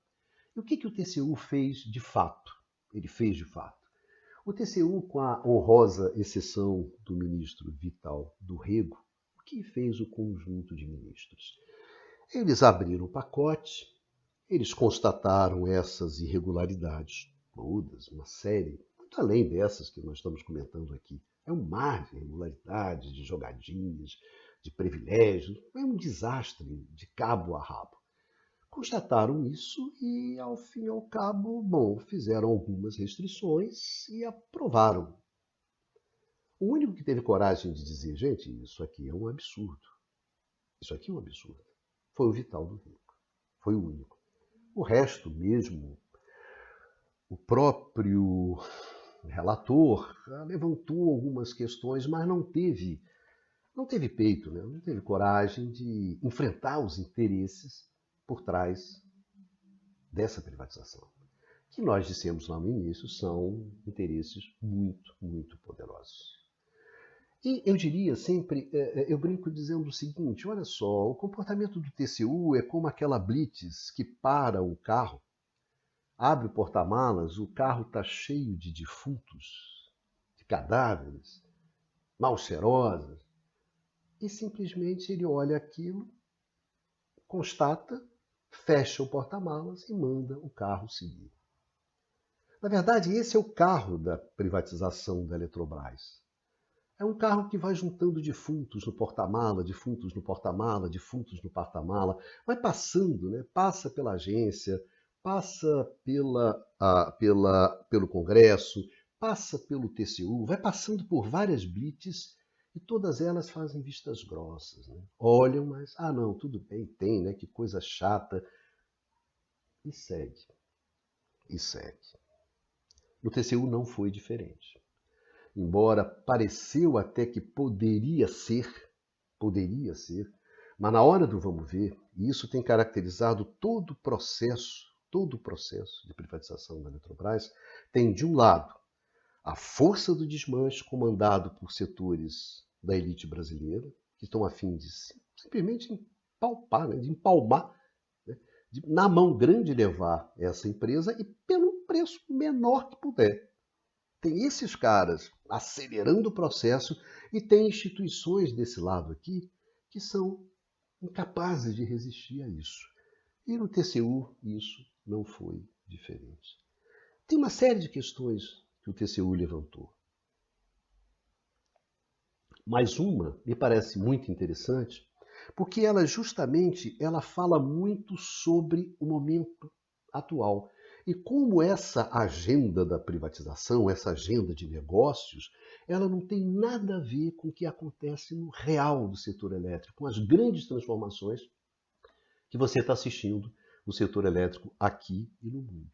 E o que o TCU fez de fato? Ele fez de fato. O TCU, com a honrosa exceção do ministro Vital do Rego, o que fez o conjunto de ministros? Eles abriram o pacote, eles constataram essas irregularidades todas, uma série, muito além dessas que nós estamos comentando aqui. É um mar de irregularidades, de jogadinhas, de privilégios, é um desastre de cabo a rabo. Constataram isso e, ao fim e ao cabo, bom, fizeram algumas restrições e aprovaram. O único que teve coragem de dizer, gente, isso aqui é um absurdo. Isso aqui é um absurdo. Foi o Vital do Rego. Foi o único. O resto mesmo, o próprio relator levantou algumas questões, mas não teve peito, né? Não teve coragem de enfrentar os interesses por trás dessa privatização, que nós dissemos lá no início, são interesses muito, muito poderosos. E eu diria sempre, eu brinco dizendo o seguinte, olha só, o comportamento do TCU é como aquela blitz que para o carro, abre o porta-malas, o carro está cheio de defuntos, de cadáveres, mal cheirosos, e simplesmente ele olha aquilo, constata, fecha o porta-malas e manda o carro seguir. Na verdade, esse é o carro da privatização da Eletrobras. É um carro que vai juntando defuntos no porta-mala, defuntos no porta-mala, defuntos no porta-mala, vai passando, né? Passa pela agência, passa pelo Congresso, passa pelo TCU, vai passando por várias blitz e todas elas fazem vistas grossas. Né? Olham, mas, não, tudo bem, tem, né? Que coisa chata. E segue. E segue. No TCU não foi diferente. Embora pareceu até que poderia ser, mas na hora do vamos ver, e isso tem caracterizado todo o processo de privatização da Eletrobras, tem de um lado a força do desmanche comandado por setores da elite brasileira, que estão a fim de simplesmente empalpar, né, de empalmar, né, de, na mão grande levar essa empresa e pelo preço menor que puder. Tem esses caras acelerando o processo e tem instituições desse lado aqui que são incapazes de resistir a isso. E no TCU isso não foi diferente. Tem uma série de questões que o TCU levantou. Mas uma me parece muito interessante, porque ela justamente fala muito sobre o momento atual. E como essa agenda da privatização, essa agenda de negócios, ela não tem nada a ver com o que acontece no real do setor elétrico, com as grandes transformações que você está assistindo no setor elétrico aqui e no mundo.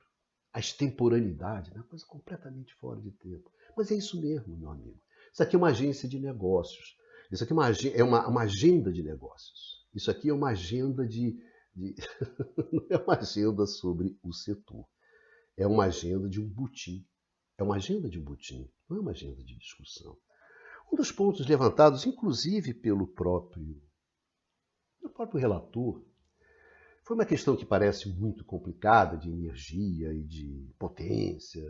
A extemporaneidade, né? Uma coisa completamente fora de tempo. Mas é isso mesmo, meu amigo. Isso aqui é uma agência de negócios. Isso aqui é uma agenda de negócios. Isso aqui é uma agenda não é uma agenda sobre o setor. É uma agenda de um butim. É uma agenda de um butim, não é uma agenda de discussão. Um dos pontos levantados, inclusive pelo próprio relator, foi uma questão que parece muito complicada de energia e de potência,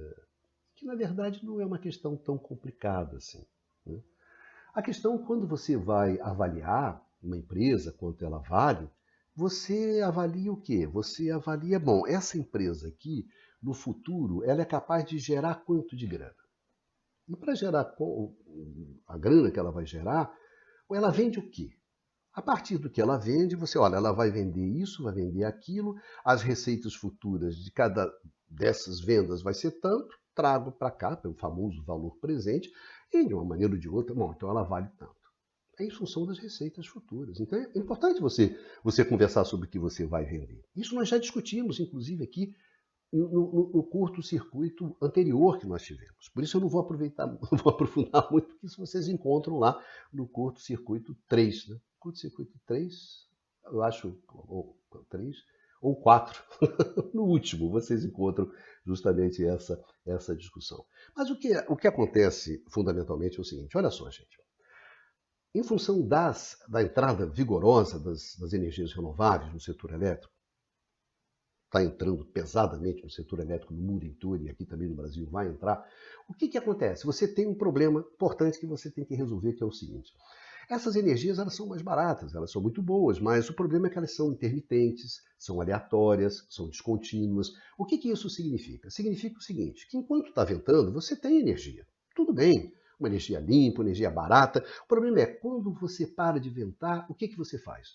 que na verdade não é uma questão tão complicada assim. Né? A questão, quando você vai avaliar uma empresa, quanto ela vale, você avalia o quê? Você avalia, bom, essa empresa aqui, no futuro, ela é capaz de gerar quanto de grana? E para gerar a grana que ela vai gerar, ela vende o quê? A partir do que ela vende, você olha, ela vai vender isso, vai vender aquilo, as receitas futuras de cada dessas vendas vai ser tanto, trago para cá, pelo famoso valor presente, e de uma maneira ou de outra, bom, então ela vale tanto. É em função das receitas futuras. Então é importante você conversar sobre o que você vai vender. Isso nós já discutimos, inclusive, aqui no curto-circuito anterior que nós tivemos. Por isso eu não vou aproveitar, não vou aprofundar muito, porque isso vocês encontram lá no curto-circuito 3. Né? Curto-circuito 3, eu acho, ou 3 ou 4. No último, vocês encontram justamente essa discussão. Mas o que acontece fundamentalmente é o seguinte, olha só, gente. Em função da entrada vigorosa das energias renováveis no setor elétrico, está entrando pesadamente no setor elétrico no mundo inteiro e aqui também no Brasil vai entrar, o que acontece? Você tem um problema importante que você tem que resolver, que é o seguinte. Essas energias elas são mais baratas, elas são muito boas, mas o problema é que elas são intermitentes, são aleatórias, são descontínuas. O que isso significa? Significa o seguinte, que enquanto está ventando, você tem energia. Tudo bem, uma energia limpa, uma energia barata. O problema é quando você para de ventar, o que você faz?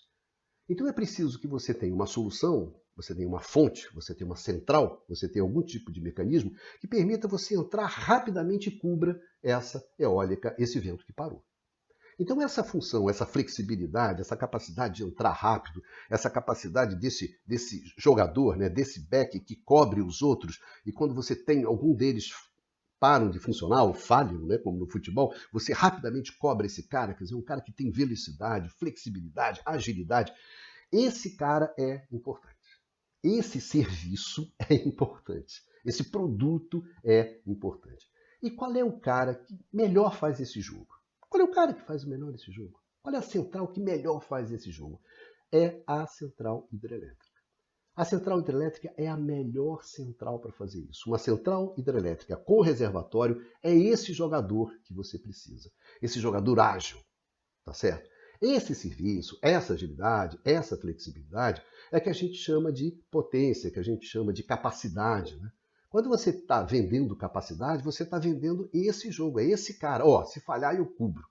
Então é preciso que você tenha uma solução, você tenha uma fonte, você tenha uma central, você tenha algum tipo de mecanismo que permita você entrar rapidamente e cubra essa eólica, esse vento que parou. Então essa função, essa flexibilidade, essa capacidade de entrar rápido, essa capacidade desse jogador, né, desse back que cobre os outros, e quando você tem algum deles param de funcionar, ou falham, né, como no futebol, você rapidamente cobra esse cara, quer dizer, um cara que tem velocidade, flexibilidade, agilidade. Esse cara é importante. Esse serviço é importante. Esse produto é importante. E qual é o cara que melhor faz esse jogo? Qual é o cara que faz melhor esse jogo? Qual é a central que melhor faz esse jogo? É a central hidrelétrica. A central hidrelétrica é a melhor central para fazer isso. Uma central hidrelétrica com reservatório é esse jogador que você precisa. Esse jogador ágil, tá certo? Esse serviço, essa agilidade, essa flexibilidade é que a gente chama de potência, que a gente chama de capacidade. Né? Quando você está vendendo capacidade, você está vendendo esse jogo, é esse cara. Ó, se falhar, eu cubro.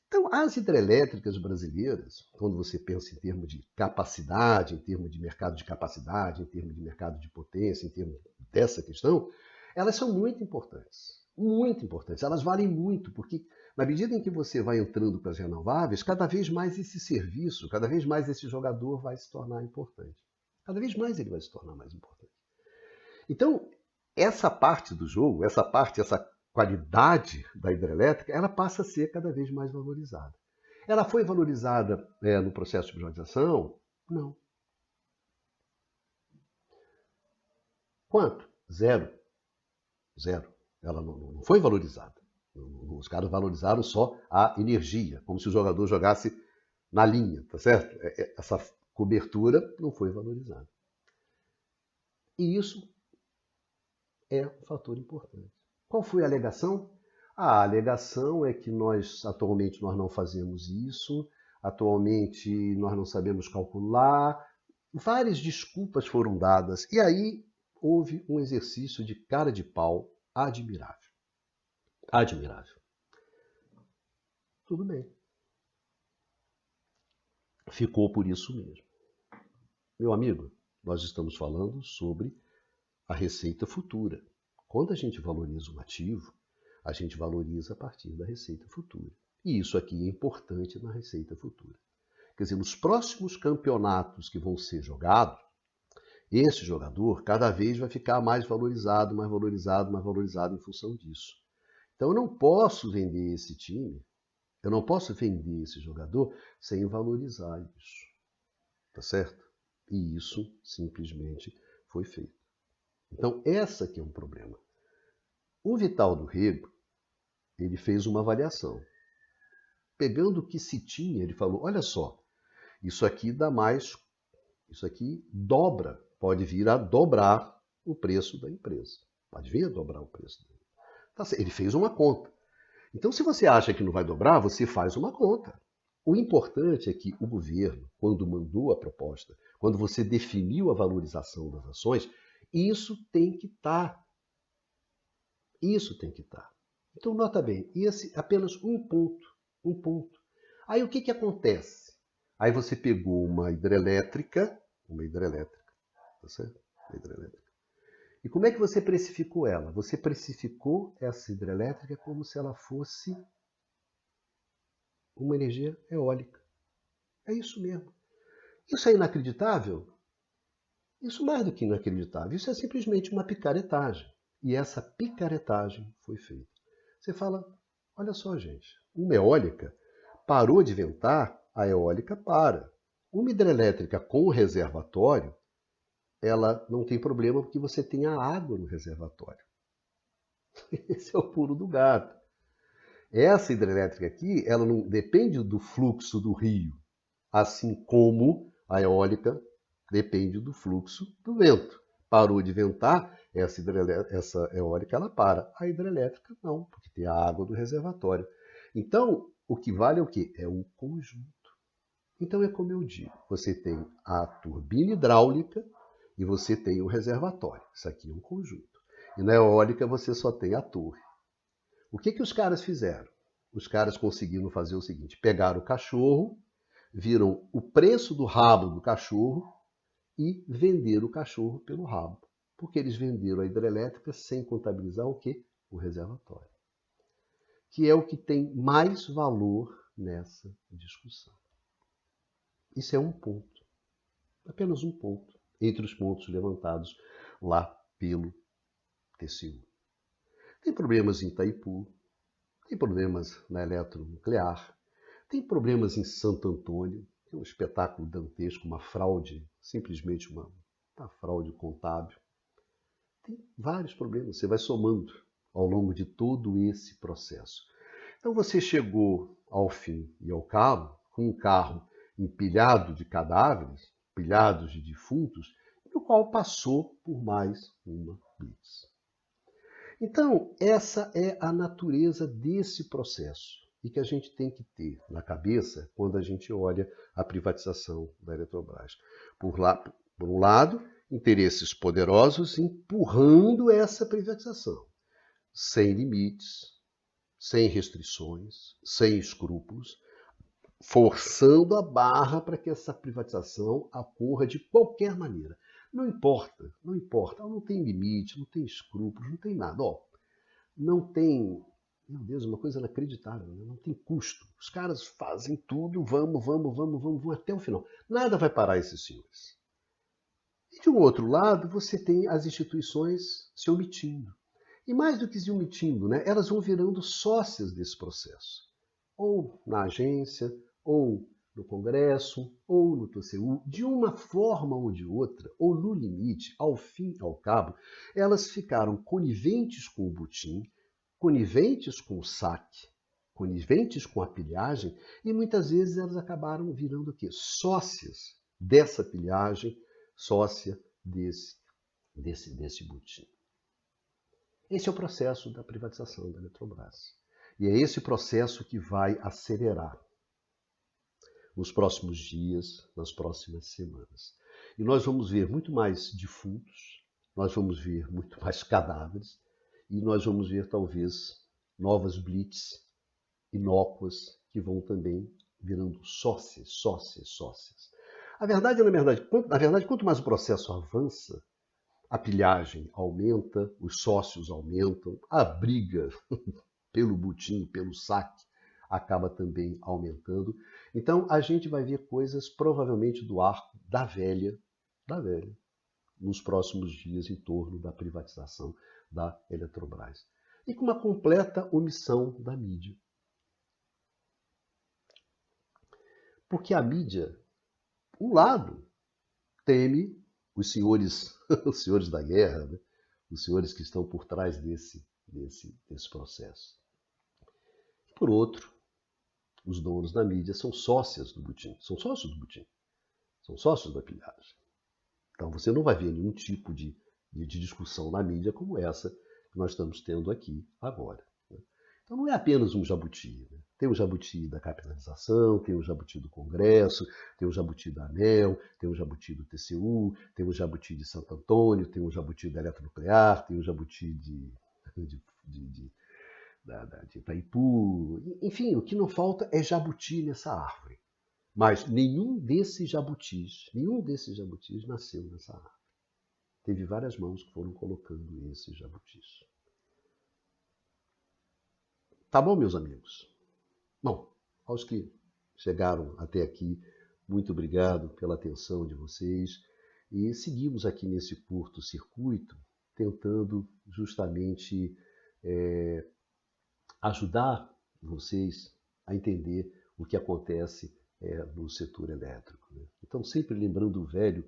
Então, as hidrelétricas brasileiras, quando você pensa em termos de capacidade, em termos de mercado de capacidade, em termos de mercado de potência, em termos dessa questão, elas são muito importantes. Muito importantes. Elas valem muito, porque na medida em que você vai entrando para as renováveis, cada vez mais esse serviço, cada vez mais esse jogador vai se tornar importante. Cada vez mais ele vai se tornar mais importante. Então, essa parte do jogo, essa qualidade da hidrelétrica, ela passa a ser cada vez mais valorizada. Ela foi valorizada no processo de privatização? Não. Quanto? Zero. Zero. Ela não foi valorizada. Os caras valorizaram só a energia, como se o jogador jogasse na linha, tá certo? Essa cobertura não foi valorizada. E isso é um fator importante. Qual foi a alegação? A alegação é que atualmente nós não fazemos isso, atualmente nós não sabemos calcular. Várias desculpas foram dadas e aí houve um exercício de cara de pau admirável. Admirável. Tudo bem. Ficou por isso mesmo. Meu amigo, nós estamos falando sobre a receita futura. Quando a gente valoriza um ativo, a gente valoriza a partir da receita futura. E isso aqui é importante na receita futura. Quer dizer, nos próximos campeonatos que vão ser jogados, esse jogador cada vez vai ficar mais valorizado, mais valorizado, mais valorizado em função disso. Então eu não posso vender esse time, eu não posso vender esse jogador sem valorizar isso. Tá certo? E isso simplesmente foi feito. Então, essa que é um problema. O Vital do Rego, ele fez uma avaliação. Pegando o que se tinha, ele falou, olha só, isso aqui dá mais, isso aqui dobra, pode vir a dobrar o preço da empresa. Pode vir a dobrar o preço da empresa. Tá certo. Ele fez uma conta. Então, se você acha que não vai dobrar, você faz uma conta. O importante é que o governo, quando mandou a proposta, quando você definiu a valorização das ações, isso tem que estar. Isso tem que estar. Então, nota bem, esse é apenas um ponto. Um ponto. Aí o que acontece? Aí você pegou uma hidrelétrica, tá certo? Uma hidrelétrica. E como é que você precificou ela? Você precificou essa hidrelétrica como se ela fosse uma energia eólica. É isso mesmo. Isso é inacreditável? Isso mais do que inacreditável, isso é simplesmente uma picaretagem. E essa picaretagem foi feita. Você fala, olha só, gente, uma eólica parou de ventar, a eólica para. Uma hidrelétrica com reservatório, ela não tem problema porque você tem a água no reservatório. Esse é o pulo do gato. Essa hidrelétrica aqui, ela não depende do fluxo do rio, assim como a eólica depende do fluxo do vento. Parou de ventar, essa eólica ela para. A hidrelétrica não, porque tem a água do reservatório. Então, o que vale é o quê? É o conjunto. Então é como eu digo, você tem a turbina hidráulica e você tem o reservatório. Isso aqui é um conjunto. E na eólica você só tem a torre. O que os caras fizeram? Os caras conseguiram fazer o seguinte: pegaram o cachorro, viram o preço do rabo do cachorro e venderam o cachorro pelo rabo. Porque eles venderam a hidrelétrica sem contabilizar o quê? O reservatório. Que é o que tem mais valor nessa discussão. Isso é um ponto, apenas um ponto, entre os pontos levantados lá pelo TCU. Tem problemas em Itaipu, tem problemas na eletronuclear, tem problemas em Santo Antônio, que é um espetáculo dantesco, uma fraude, simplesmente uma fraude contábil. Tem vários problemas, você vai somando ao longo de todo esse processo. Então você chegou ao fim e ao cabo com um carro empilhado de cadáveres, empilhados de defuntos, no qual passou por mais uma blitz. Então, essa é a natureza desse processo e que a gente tem que ter na cabeça quando a gente olha a privatização da Eletrobras. Por um lado, interesses poderosos empurrando essa privatização, sem limites, sem restrições, sem escrúpulos, forçando a barra para que essa privatização ocorra de qualquer maneira. Não importa, não importa, não tem limite, não tem escrúpulos, não tem nada. Não tem, meu Deus, uma coisa inacreditável, né? Não tem custo. Os caras fazem tudo, vamos até o final. Nada vai parar esses senhores. E de um outro lado, você tem as instituições se omitindo. E mais do que se omitindo, né, elas vão virando sócias desse processo. Ou na agência, ou no Congresso, ou no TCU, de uma forma ou de outra, ou no limite, ao fim e ao cabo, elas ficaram coniventes com o butim, coniventes com o saque, coniventes com a pilhagem, e muitas vezes elas acabaram virando o quê? Sócias dessa pilhagem, sócia desse butim. Esse é o processo da privatização da Eletrobras. E é esse processo que vai acelerar nos próximos dias, nas próximas semanas. E nós vamos ver muito mais defuntos, nós vamos ver muito mais cadáveres, e nós vamos ver talvez novas blitz inócuas que vão também virando sócias. Na verdade, quanto mais o processo avança, a pilhagem aumenta, os sócios aumentam, a briga pelo butim, pelo saque, acaba também aumentando. Então a gente vai ver coisas provavelmente do arco da velha, nos próximos dias em torno da privatização da Eletrobras. E com uma completa omissão da mídia. Porque a mídia, um lado, teme os senhores, os senhores da guerra, né? Os senhores que estão por trás desse processo. Por outro, os donos da mídia são sócios do butim, são sócios da pilhagem. Então você não vai ver nenhum tipo de discussão na mídia como essa que nós estamos tendo aqui agora. Né? Então não é apenas um jabuti. Né? Tem o jabuti da capitalização, tem o jabuti do Congresso, tem o jabuti da ANEEL, tem o jabuti do TCU, tem o jabuti de Santo Antônio, tem o jabuti da eletronuclear, tem o jabuti de Itaipu. Enfim, o que não falta é jabuti nessa árvore. Mas nenhum desses jabutis nasceu nessa árvore. Teve várias mãos que foram colocando esses jabutis. Tá bom, meus amigos? Bom, aos que chegaram até aqui, muito obrigado pela atenção de vocês. E seguimos aqui nesse curto-circuito, tentando justamente ajudar vocês a entender o que acontece no setor elétrico, né? Então, sempre lembrando o velho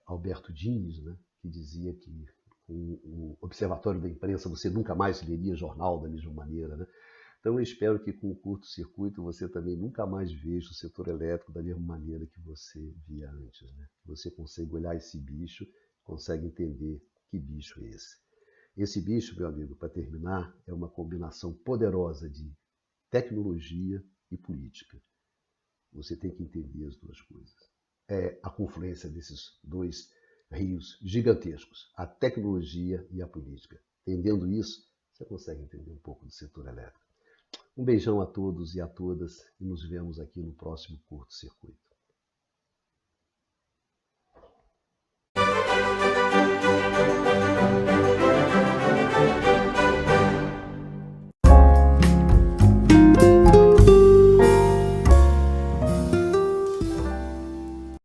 Alberto Dines, né, que dizia que com o observatório da imprensa você nunca mais leria jornal da mesma maneira, né? Então eu espero que com o curto-circuito você também nunca mais veja o setor elétrico da mesma maneira que você via antes, né? Você consegue olhar esse bicho, consegue entender que bicho é esse. Esse bicho, meu amigo, para terminar, é uma combinação poderosa de tecnologia e política. Você tem que entender as duas coisas. É a confluência desses dois rios gigantescos, a tecnologia e a política. Entendendo isso, você consegue entender um pouco do setor elétrico. Um beijão a todos e a todas e nos vemos aqui no próximo curto-circuito.